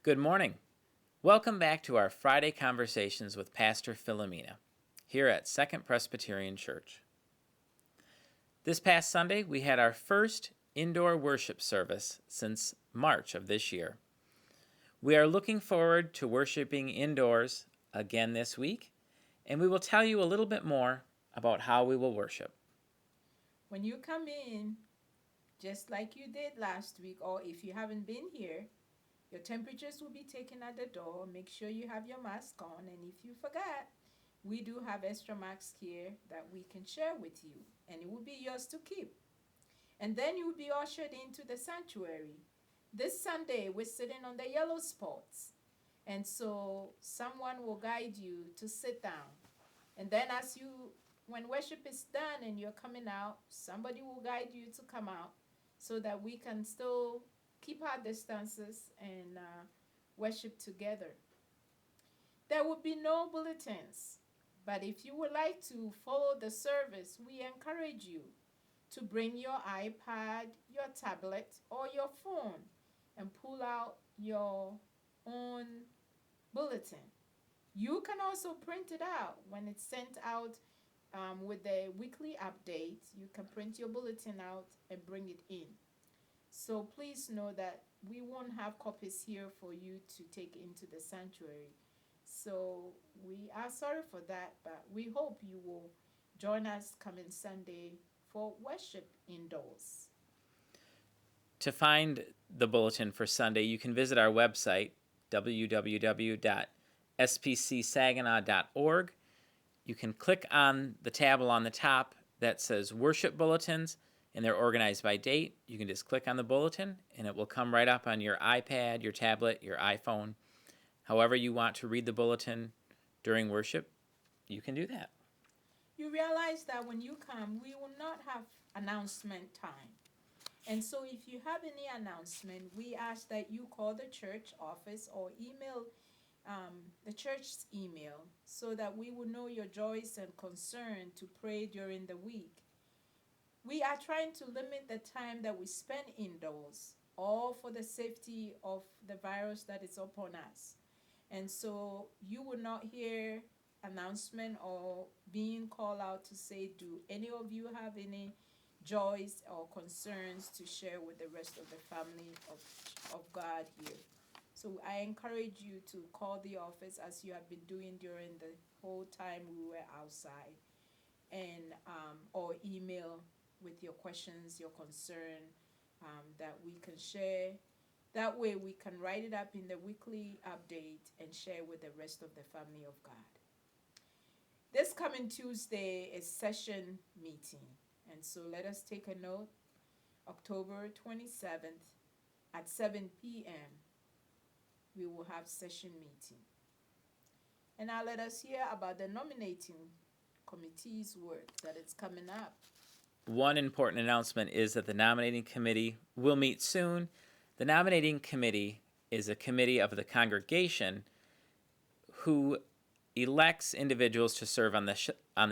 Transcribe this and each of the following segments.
Good morning. Welcome back to our Friday Conversations with Pastor Philomena here at Second Presbyterian Church. This past Sunday, we had our first indoor worship service since March of this year. We are looking forward to worshiping indoors again this week, and we will tell you a little bit more about how we will worship. When you come in, just like you did last week, or if you haven't been here, your temperatures will be taken at the door. Make sure you have your mask on, and if you forgot, we do have extra masks here that we can share with you, and it will be yours to keep. And then you will be ushered into the sanctuary. This Sunday, we're sitting on the yellow spots, and so someone will guide you to sit down. And then when worship is done and you're coming out, somebody will guide you to come out so that we can still keep our distances and worship together. There will be no bulletins, but if you would like to follow the service, we encourage you to bring your iPad, your tablet, or your phone and pull out your own bulletin. You can also print it out when it's sent out with the weekly update. You can print your bulletin out and bring it in. So please know that we won't have copies here for you to take into the sanctuary. So we are sorry for that, but we hope you will join us coming Sunday for worship indoors. To find the bulletin for Sunday, you can visit our website, www.spcsaginaw.org. You can click on the tab on the top that says Worship Bulletins, and they're organized by date. You can just click on the bulletin, and it will come right up on your iPad, your tablet, your iPhone. However you want to read the bulletin during worship, you can do that. You realize that when you come, we will not have announcement time. And so if you have any announcement, we ask that you call the church office or email the church's email so that we will know your joys and concern to pray during the week. We are trying to limit the time that we spend indoors, all for the safety of the virus that is upon us. And so you will not hear announcement or being called out to say, do any of you have any joys or concerns to share with the rest of the family of God here? So I encourage you to call the office as you have been doing during the whole time we were outside, and or email with your questions, your concern, that we can share. That way we can write it up in the weekly update and share with the rest of the family of God. This coming Tuesday is session meeting, and so let us take a note. October 27th at 7 p.m. we will have session meeting. And now let us hear about the nominating committee's work that is coming up. One important announcement is that the nominating committee will meet soon. The nominating committee is a committee of the congregation who elects individuals to serve on the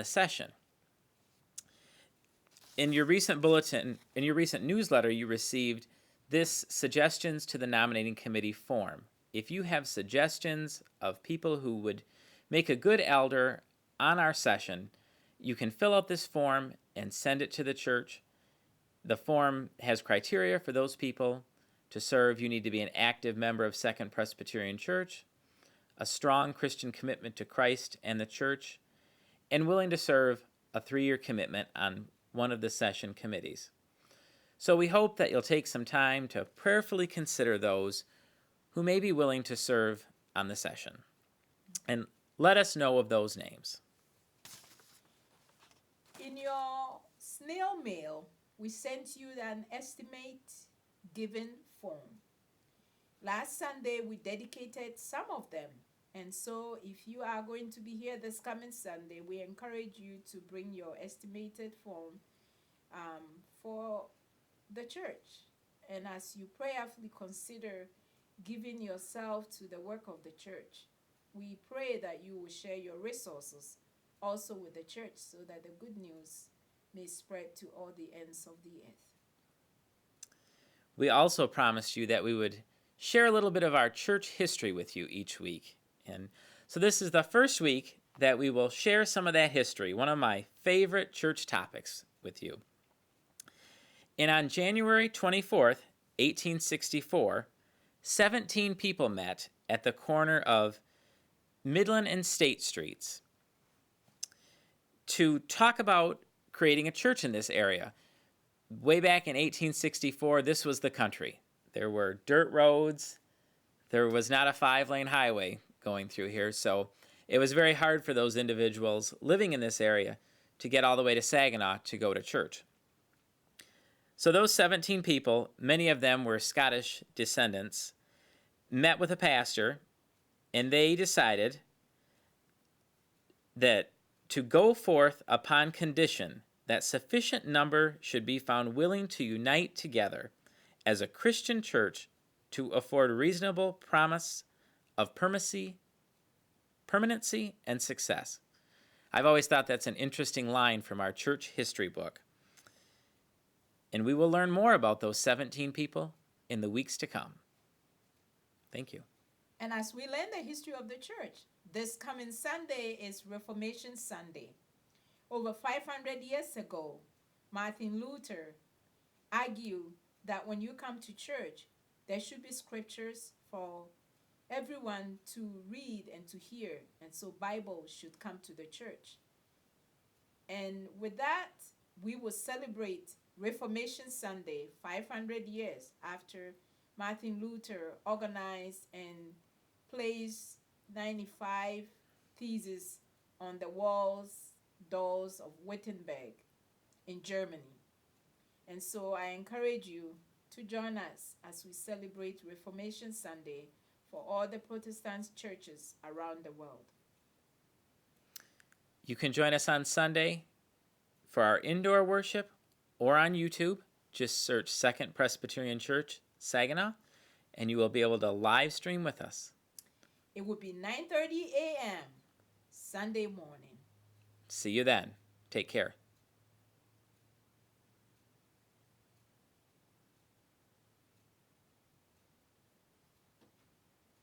session. In your recent newsletter, you received this suggestions to the nominating committee form. If you have suggestions of people who would make a good elder on our session, you can fill out this form and send it to the church. The form has criteria for those people to serve. You need to be an active member of Second Presbyterian Church, a strong Christian commitment to Christ and the church, and willing to serve a 3-year commitment on one of the session committees. So we hope that you'll take some time to prayerfully consider those who may be willing to serve on the session. And let us know of those names. In your snail mail, we sent you an estimate given form. Last Sunday, we dedicated some of them. And so if you are going to be here this coming Sunday, we encourage you to bring your estimated form for the church. And as you prayerfully consider giving yourself to the work of the church, we pray that you will share your resources also with the church so that the good news may spread to all the ends of the earth. We also promised you that we would share a little bit of our church history with you each week. And so this is the first week that we will share some of that history, one of my favorite church topics, with you. And on January 24th, 1864, 17 people met at the corner of Midland and State Streets to talk about creating a church in this area. Way back in 1864, this was the country. There were dirt roads. There was not a 5-lane highway going through here, so it was very hard for those individuals living in this area to get all the way to Saginaw to go to church. So those 17 people, many of them were Scottish descendants, met with a pastor, and they decided that to go forth upon condition that sufficient number should be found willing to unite together as a Christian church to afford reasonable promise of permanency and success. I've always thought that's an interesting line from our church history book. And we will learn more about those 17 people in the weeks to come. Thank you. And as we learn the history of the church, this coming Sunday is Reformation Sunday. Over 500 years ago, Martin Luther argued that when you come to church, there should be scriptures for everyone to read and to hear. And so Bible should come to the church. And with that, we will celebrate Reformation Sunday, 500 years after Martin Luther organized and placed 95 theses on the doors of Wittenberg in Germany. And so I encourage you to join us as we celebrate Reformation Sunday for all the Protestant churches around the world. You can join us on Sunday for our indoor worship or on YouTube. Just search Second Presbyterian Church, Saginaw, and you will be able to live stream with us. It will be 9:30 a.m. Sunday morning. See you then. Take care.